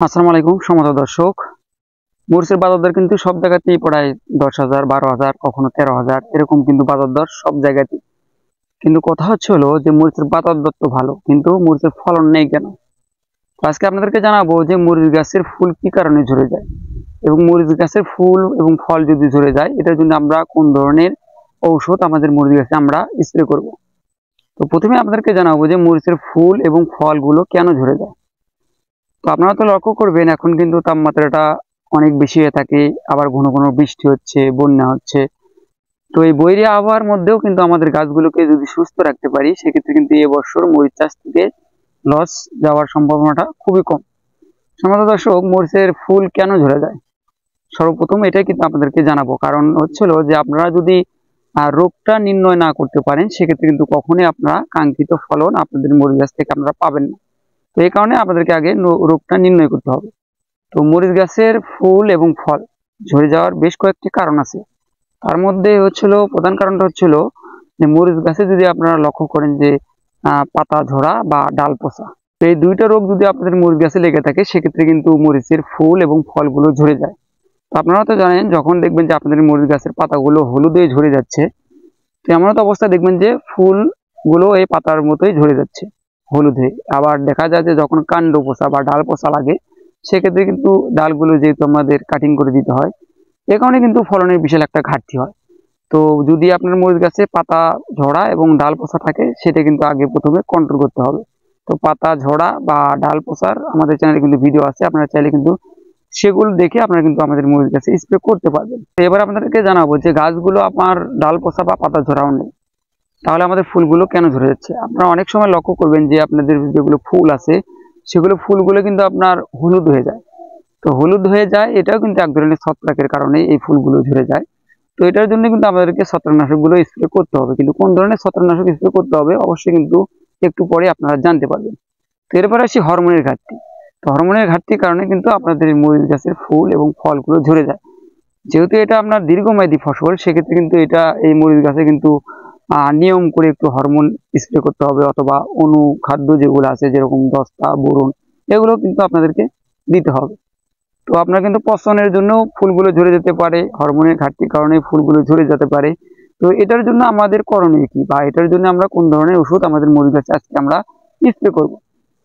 আসসালামু আলাইকুম সম্মানিত দর্শক। মরিচের বাজার দর কিন্তু সব জায়গাতেই প্রায় 10,000, 12,000, কখনো 13,000 এরকম কিন্তু বাজার দর সব জায়গাতেই। কিন্তু কথা হচ্ছে হলো যে মরিচের বাজার দর তো ভালো, কিন্তু মরিচের ফলন নেই কেন? তো আজকে আপনাদেরকে জানাবো যে মরিচ গাছের ফুল কি কারণে ঝরে যায়, এবং মরিচ গাছের ফুল এবং ফল যদি ঝরে যায় এটার জন্য আমরা কোন ধরনের ঔষধ আমাদের মরিচ গাছে আমরা স্প্রে করব। তো প্রথমে আপনাদেরকে জানাবো যে মরিচের ফুল এবং ফলগুলো কেন ঝরে যায়। তো আপনারা তো লক্ষ্য করবেন এখন কিন্তু তাপমাত্রাটা অনেক বেশি হয়ে থাকে, আবার ঘন ঘন বৃষ্টি হচ্ছে, বন্যা হচ্ছে। তো এই বৈরী আবহাওয়ার মধ্যেও কিন্তু আমাদের গাছগুলোকে যদি সুস্থ রাখতে পারি সেক্ষেত্রে কিন্তু এবছর মরিচ চাষ থেকে লস যাওয়ার সম্ভাবনাটা খুবই কম। সম্মানিত দর্শক, মরিচের ফুল কেন ঝরে যায় সর্বপ্রথম এটাই কিন্তু আপনাদেরকে জানাবো। কারণ হচ্ছিল যে আপনারা যদি রোগটা নির্ণয় না করতে পারেন সেক্ষেত্রে কিন্তু কখনোই আপনারা কাঙ্ক্ষিত ফলন আপনাদের মরিচ গাছ থেকে আপনারা পাবেন না। তো এই কারণে আপনাদেরকে আগে রোগটা নির্ণয় করতে হবে। তো মরিচ গাছের ফুল এবং ফল ঝরে যাওয়ার বেশ কয়েকটি কারণ আছে। তার মধ্যে হচ্ছিল প্রধান কারণটা হচ্ছিল যে মরিচ গাছে যদি আপনারা লক্ষ্য করেন যে পাতা ঝরা বা ডাল পচা, তো এই দুইটা রোগ যদি আপনাদের মরিচ গাছে লেগে থাকে সেক্ষেত্রে কিন্তু মরিচের ফুল এবং ফলগুলো ঝরে যায়। তো আপনারা তো জানেন যখন দেখবেন যে আপনাদের মরিচ গাছের পাতাগুলো হলুদ হয়ে ঝরে যাচ্ছে, তো এমন তো অবস্থা দেখবেন যে ফুলগুলো এই পাতার মতোই ঝরে যাচ্ছে হলুদ হয়ে। আবার দেখা যায় যে যখন কাণ্ড পচা বা ডাল পচা লাগে সেক্ষেত্রে কিন্তু ডালগুলো যেহেতু আমাদের কাটিং করে দিতে হয়, এ কারণে কিন্তু ফলনের বিশাল একটা ঘাটতি হয়। তো যদি আপনার মরিচ গাছে পাতা ঝরা এবং ডাল পচা থাকে সেটা কিন্তু আগে প্রথমে কন্ট্রোল করতে হবে। তো পাতা ঝরা বা ডাল পচার আমাদের চ্যানেলে কিন্তু ভিডিও আছে, আপনারা চাইলে কিন্তু সেগুলো দেখে আপনারা কিন্তু আমাদের মরিচ গাছে স্প্রে করতে পারবেন। তো এবার আপনাদেরকে জানাবো যে গাছগুলো আপনার ডাল পচা বা পাতা ঝরাও নেই, তাহলে আমাদের ফুলগুলো কেন ঝরে যাচ্ছে। আপনারা অনেক সময় লক্ষ্য করবেন যে আপনাদের যেগুলো ফুল আছে সেগুলো ফুলগুলো কিন্তু আপনার হলুদ হয়ে যায়। তো হলুদ হয়ে যায় এটাও কিন্তু এক ধরনের ছত্রাকের কারণে এই ফুলগুলো ঝরে যায়। তো এটার জন্য কিন্তু আমাদেরকে ছত্রাকনাশক গুলো স্প্রে করতে হবে, কিন্তু কোন ধরনের ছত্রাকনাশক স্প্রে করতে হবে অবশ্যই কিন্তু একটু পরে আপনারা জানতে পারবেন। তো এরপরে আসি হরমোনের ঘাটতি। তো হরমোনের ঘাটতির কারণে কিন্তু আপনাদের এই মরিচ গাছের ফুল এবং ফলগুলো ঝরে যায়। যেহেতু এটা আপনার দীর্ঘমেয়াদী ফসল সেক্ষেত্রে কিন্তু এটা এই মরিচ গাছে কিন্তু নিয়ম করে একটু হরমোন স্প্রে করতে হবে, অথবা অনুখাদ্য যেগুলো আছে যেরকম দস্তা, বোরন, এগুলো কিন্তু আপনাদেরকে দিতে হবে। তো আপনার কিন্তু পচনের জন্য ফুলগুলো ঝরে যেতে পারে, হরমোনের ঘাটতির কারণে ফুলগুলো ঝরে যেতে পারে। তো এটার জন্য আমাদের করণীয় কি, বা এটার জন্য আমরা কোন ধরনের ওষুধ আমাদের মরিচ গাছে আজকে আমরা স্প্রে করব।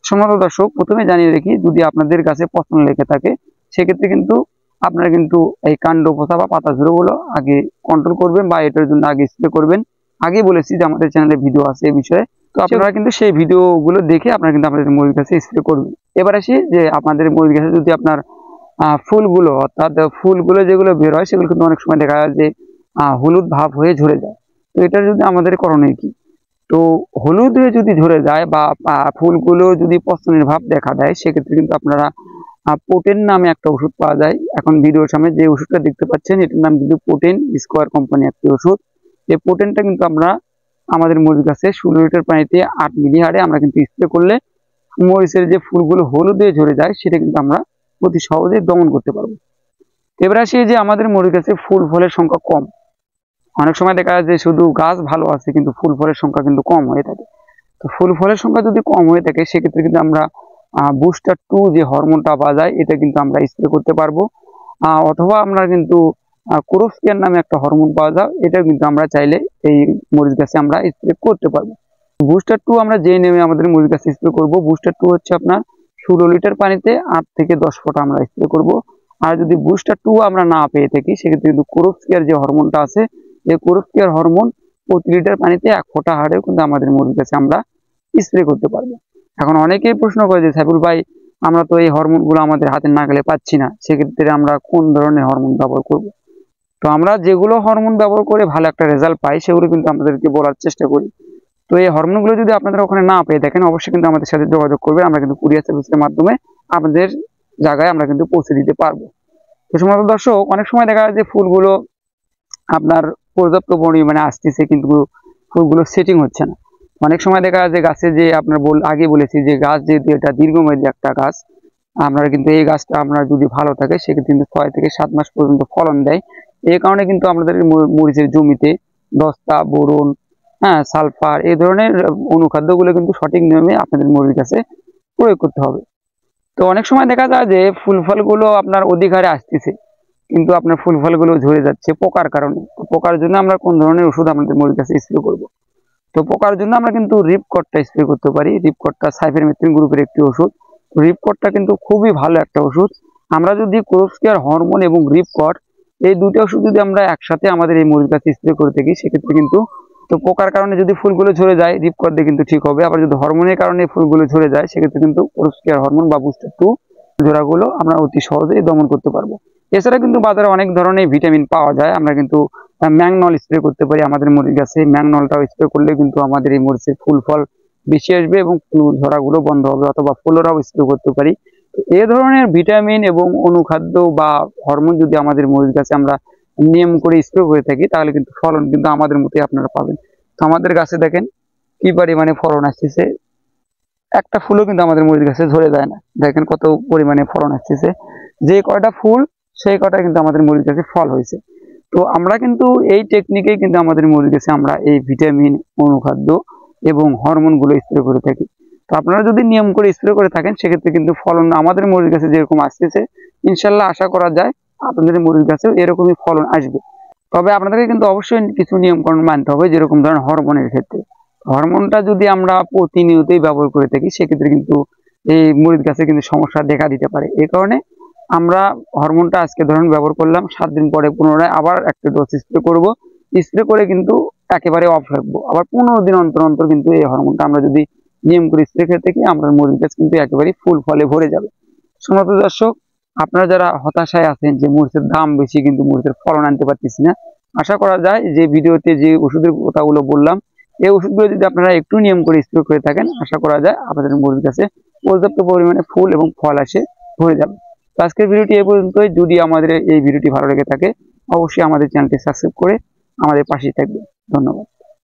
সম্মানিত দর্শক, প্রথমে জানিয়ে রাখি যদি আপনাদের গাছে পচন লেগে থাকে সেক্ষেত্রে কিন্তু আপনারা কিন্তু এই কাণ্ড পচা বা পাতা ঝরে গুলো আগে কন্ট্রোল করবেন, বা এটার জন্য আগে স্প্রে করবেন। আগে বলেছি যে আমাদের চ্যানেলে ভিডিও আছে এই বিষয়ে, তো আপনারা কিন্তু সেই ভিডিও গুলো দেখে আপনারা কিন্তু আমাদের মরিচ গাছে স্প্রে করবেন। এবার আসি যে আপনাদের মরিচ গাছে যদি আপনার ফুলগুলো, অর্থাৎ ফুলগুলো যেগুলো বের হয় সেগুলো কিন্তু অনেক সময় দেখা যায় যে হলুদ ভাব হয়ে ঝরে যায়। তো এটার যদি আমাদের করণীয় কি, তো হলুদ হয়ে যদি ঝরে যায় বা ফুলগুলো যদি পচনের ভাব দেখা দেয় সেক্ষেত্রে কিন্তু আপনারা পোটেন নামে একটা ওষুধ পাওয়া যায়। এখন ভিডিওর সামনে যে ওষুধটা দেখতে পাচ্ছেন এটার নাম কিন্তু পোটেন স্কোয়ার কোম্পানি একটি ওষুধ। এই পোটেনটা কিন্তু আমরা আমাদের মরিচ গাছে 16 লিটার পানিতে 8 মিলি হারে আমরা কিন্তু স্প্রে করলে মরিচের যে ফুলগুলো হলুদ হয়ে ঝরে যায় সেটা কিন্তু আমরা অতি সহজে দমন করতে পারবো। এবার আসি যে আমাদের মরিচ গাছে ফুল ফলের সংখ্যা কম। অনেক সময় দেখা যায় যে শুধু গাছ ভালো আছে কিন্তু ফুল ফলের সংখ্যা কিন্তু কম হয়ে থাকে। তো ফুল ফলের সংখ্যা যদি কম হয়ে থাকে সেক্ষেত্রে কিন্তু আমরা বুস্টার 2 যে হরমোনটা পাওয়া যায় এটা কিন্তু আমরা স্প্রে করতে পারবো। অথবা আমরা কিন্তু ক্রোসকেয়ার নামে একটা হরমোন পাওয়া যায়, এটা কিন্তু আমরা চাইলে এই মরিচ গাছে আমরা স্প্রে করতে পারবো। বুস্টার 2 আমরা যে নেমে আমাদের মরিচ গাছে স্প্রে করবো, বুস্টার 2 হচ্ছে আপনার 16 লিটার পানিতে 8 থেকে 10 ফোঁটা আমরা স্প্রে করব। আর যদি বুস্টার 2 আমরা না পেয়ে থাকি সেক্ষেত্রে কিন্তু ক্রোসকেয়ার যে হরমোনটা আছে এই ক্রোসকেয়ার হরমোন প্রতি লিটার পানিতে 1 ফোঁটা হারেও কিন্তু আমাদের মরিচ গাছে আমরা স্প্রে করতে পারবো। এখন অনেকেই প্রশ্ন করে যে সাইফুল ভাই, আমরা তো এই হরমোন গুলো আমাদের হাতের নাগালে পাচ্ছি না, সেক্ষেত্রে আমরা কোন ধরনের হরমোন ব্যবহার করব। তো আমরা যেগুলো হরমোন ব্যবহার করে ভালো একটা রেজাল্ট পাই সেগুলো কিন্তু আমাদেরকে বলার চেষ্টা করি। তো এই হরমোনগুলো যদি আপনাদের ওখানে না পেয়ে দেখেন অবশ্যই কিন্তু আমাদের সাথে যোগাযোগ করবে, আমরা কিন্তু কুরিয়ার সার্ভিসের মাধ্যমে আপনাদের জায়গায় আমরা কিন্তু পৌঁছে দিতে পারবো। তো সম্মানিত দর্শক, অনেক সময় দেখা যায় যে ফুলগুলো আপনার পর্যাপ্ত পরিমাণে আসতেছে কিন্তু ফুলগুলো সেটিং হচ্ছে না। অনেক সময় দেখা যায় যে গাছে যে আপনার আগে বলেছি যে গাছ যেহেতু এটা দীর্ঘমেয়াদী একটা গাছ, আমরা কিন্তু এই গাছটা আমরা যদি ভালো থাকে সেক্ষেত্রে কিন্তু 6 থেকে 7 মাস পর্যন্ত ফলন দেয়। এই কারণে কিন্তু আমাদের মরিচের জমিতে দস্তা, বোরন, সালফার এই ধরনের অনুখাদ্যগুলো কিন্তু সঠিক নিয়মে আপনাদের মরিচ গাছে প্রয়োগ করতে হবে। তো অনেক সময় দেখা যায় যে ফুল ফলগুলো আপনার অধিক হারে আসতেছে, কিন্তু আপনার ফুল ফলগুলো ঝরে যাচ্ছে পোকার কারণে। তো পোকার জন্য আমরা কোন ধরনের ওষুধ আমাদের মরিচ গাছে স্প্রে করব? তো পোকার জন্য আমরা কিন্তু রিপকটটা স্প্রে করতে পারি। রিপকটটা সাইফারমেথ্রিন গ্রুপের একটি ওষুধ। রিপকটটা কিন্তু খুবই ভালো একটা ওষুধ। আমরা যদি ক্রপ কেয়ার হরমোন এবং রিপকট এই দুটো ওষুধ যদি আমরা একসাথে আমাদের এই মরিচ গাছে স্প্রে করে থাকি, সেক্ষেত্রে কিন্তু তো পোকার কারণে যদি ফুলগুলো ঝরে যায় রিপকট দিয়ে কিন্তু ঠিক হবে। আবার যদি হরমোনের কারণে ফুলগুলো ঝরে যায়, সেক্ষেত্রে কিন্তু ক্রপ কেয়ার হরমোন বা বুস্টার 2 জোড়াগুলো আমরা অতি সহজেই দমন করতে পারবো। এছাড়া কিন্তু বাজারে অনেক ধরনের ভিটামিন পাওয়া যায়। আমরা কিন্তু ম্যাগনল স্প্রে করতে পারি আমাদের মরিচ গাছে। ম্যাগনলটাও স্প্রে করলে কিন্তু আমাদের এই মরিচের ফুল ফল বেশি আসবে এবং ফুল ঝরাগুলো বন্ধ হবে, অথবা ফুলেরাও স্প্রে করতে পারি। এই ধরনের ভিটামিন এবং অনুখাদ্য বা হরমোন যদি আমাদের মরিচ গাছে আমরা নিয়ম করে স্প্রে করে থাকি, তাহলে কিন্তু ফলন কিন্তু আমাদের মতোই আপনারা পাবেন। তো আমাদের গাছে দেখেন কি পরিমাণে ফলন আসতেছে, একটা ফুলও কিন্তু আমাদের মরিচ গাছে ঝরে যায় না। দেখেন কত পরিমাণে ফলন আসতেছে, যে কয়টা ফুল সেই কয়টা কিন্তু আমাদের মরিচ গাছে ফল হয়েছে। তো আমরা কিন্তু এই টেকনিকেই কিন্তু আমাদের মরিচ গাছে আমরা এই ভিটামিন, অনুখাদ্য এবং হরমোন গুলো স্প্রে করে থাকি। তো আপনারা যদি নিয়ম করে স্প্রে করে থাকেন, সেক্ষেত্রে কিন্তু ফলন আমাদের মরিচ গাছে যেরকম আসতেছে, ইনশাল্লাহ আশা করা যায় আপনাদের মরিচ গাছেও এরকমই ফলন আসবে। তবে আপনাদেরকে কিন্তু অবশ্যই কিছু নিয়ম কানুন মানতে হবে, যেরকম ধরেন হরমোনের ক্ষেত্রে। হরমোনটা যদি আমরা প্রতিনিয়তই ব্যবহার করে থাকি, সেক্ষেত্রে কিন্তু এই মরিচ গাছে কিন্তু সমস্যা দেখা দিতে পারে। এই কারণে আমরা হরমোনটা আজকে ধরুন ব্যবহার করলাম, 7 দিন পরে পুনরায় আবার একটা ডোজ স্প্রে করব। স্প্রে করে কিন্তু একেবারে অফ রাখবো। আবার 15 দিন অন্তর অন্তর কিন্তু এই হরমোনটা আমরা যদি নিয়ম করে স্প্রে খেতে থাকি, আমরা মরিচ গাছ কিন্তু একেবারে ফুল ফলে ভরে যাবে। সম্মানিত দর্শক, আপনারা যারা হতাশায় আছেন যে মরিচের দাম বেশি কিন্তু মরিচের ফলন আনতে পারতেছি না, আশা করা যায় যে ভিডিওতে যে ওষুধের কথাগুলো বললাম, এই ওষুধগুলো যদি আপনারা একটু নিয়ম করে স্প্রে করে থাকেন, আশা করা যায় আপনাদের মরিচ গাছে পর্যাপ্ত পরিমাণে ফুল এবং ফল আসে ভরে যাবে। তো আজকের ভিডিওটি এই পর্যন্তই। যদি আমাদের এই ভিডিওটি ভালো লেগে থাকে, অবশ্যই আমাদের চ্যানেলটি সাবস্ক্রাইব করে আমাদের পাশেই থাকবে। ধন্যবাদ।